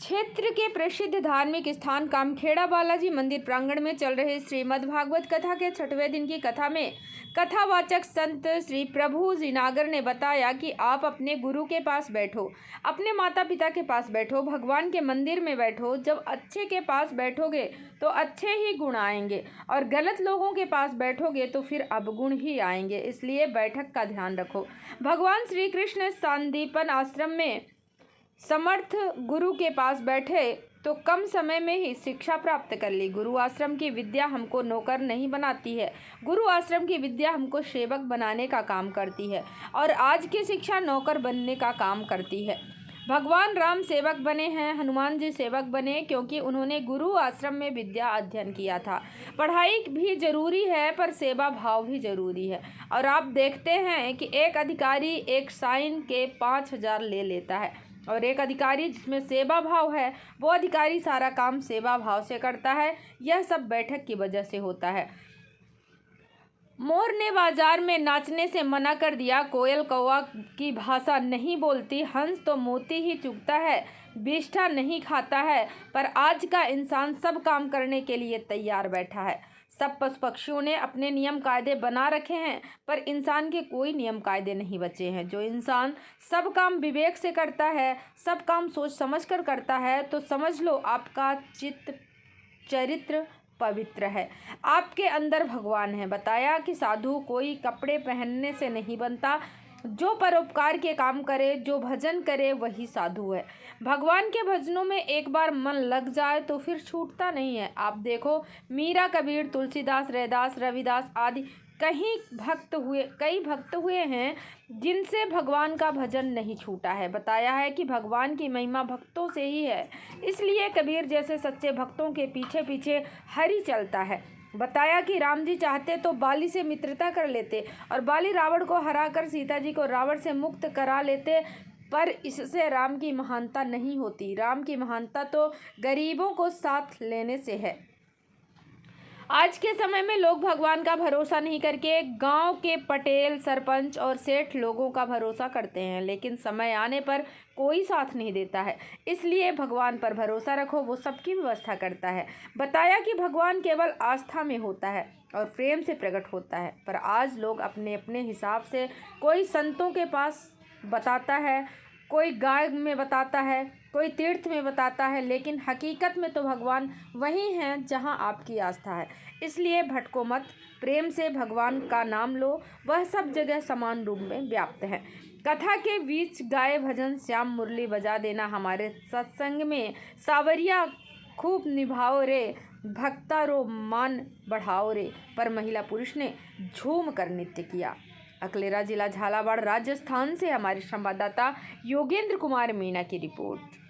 क्षेत्र के प्रसिद्ध धार्मिक स्थान कामखेड़ा बालाजी मंदिर प्रांगण में चल रहे श्रीमद् भागवत कथा के 6वें दिन की कथा में कथावाचक संत श्री प्रभु जिनागर ने बताया कि आप अपने गुरु के पास बैठो, अपने माता पिता के पास बैठो, भगवान के मंदिर में बैठो। जब अच्छे के पास बैठोगे तो अच्छे ही गुण आएंगे और गलत लोगों के पास बैठोगे तो फिर अवगुण ही आएंगे। इसलिए बैठक का ध्यान रखो। भगवान श्री कृष्ण सांदीपन आश्रम में समर्थ गुरु के पास बैठे तो कम समय में ही शिक्षा प्राप्त कर ली। गुरु आश्रम की विद्या हमको नौकर नहीं बनाती है, गुरु आश्रम की विद्या हमको सेवक बनाने का काम करती है और आज की शिक्षा नौकर बनने का काम करती है। भगवान राम सेवक बने हैं, हनुमान जी सेवक बने क्योंकि उन्होंने गुरु आश्रम में विद्या अध्ययन किया था। पढ़ाई भी जरूरी है पर सेवा भाव भी जरूरी है। और आप देखते हैं कि एक अधिकारी एक साइन के 5,000 ले लेता है और एक अधिकारी जिसमें सेवा भाव है वो अधिकारी सारा काम सेवा भाव से करता है। यह सब बैठक की वजह से होता है। मोर ने बाजार में नाचने से मना कर दिया, कोयल कौवा की भाषा नहीं बोलती, हंस तो मोती ही चुगता है, बिष्ठा नहीं खाता है। पर आज का इंसान सब काम करने के लिए तैयार बैठा है। सब पशु पक्षियों ने अपने नियम कायदे बना रखे हैं पर इंसान के कोई नियम कायदे नहीं बचे हैं। जो इंसान सब काम विवेक से करता है, सब काम सोच समझ कर करता है तो समझ लो आपका चरित्र पवित्र है, आपके अंदर भगवान है। बताया कि साधु कोई कपड़े पहनने से नहीं बनता, जो परोपकार के काम करे, जो भजन करे वही साधु है। भगवान के भजनों में एक बार मन लग जाए तो फिर छूटता नहीं है। आप देखो मीरा, कबीर, तुलसीदास, रैदास, रविदास आदि कई भक्त हुए हैं जिनसे भगवान का भजन नहीं छूटा है। बताया है कि भगवान की महिमा भक्तों से ही है, इसलिए कबीर जैसे सच्चे भक्तों के पीछे पीछे हरि चलता है। बताया कि राम जी चाहते तो बाली से मित्रता कर लेते और बाली रावण को हराकर सीता जी को रावण से मुक्त करा लेते, पर इससे राम की महानता नहीं होती। राम की महानता तो गरीबों को साथ लेने से है। आज के समय में लोग भगवान का भरोसा नहीं करके गांव के पटेल, सरपंच और सेठ लोगों का भरोसा करते हैं, लेकिन समय आने पर कोई साथ नहीं देता है। इसलिए भगवान पर भरोसा रखो, वो सबकी व्यवस्था करता है। बताया कि भगवान केवल आस्था में होता है और प्रेम से प्रकट होता है, पर आज लोग अपने अपने हिसाब से, कोई संतों के पास बताता है, कोई गाय में बताता है, कोई तीर्थ में बताता है, लेकिन हकीकत में तो भगवान वही हैं जहां आपकी आस्था है। इसलिए भटको मत, प्रेम से भगवान का नाम लो, वह सब जगह समान रूप में व्याप्त है। कथा के बीच गाए भजन श्याम मुरली बजा देना हमारे सत्संग में सावरिया खूब निभाओ रे, भक्ता रो मान बढ़ाओ रे, पर महिला पुरुष ने झूम कर नृत्य किया। अकलेरा जिला झालावाड़ राजस्थान से हमारे संवाददाता योगेंद्र कुमार मीणा की रिपोर्ट।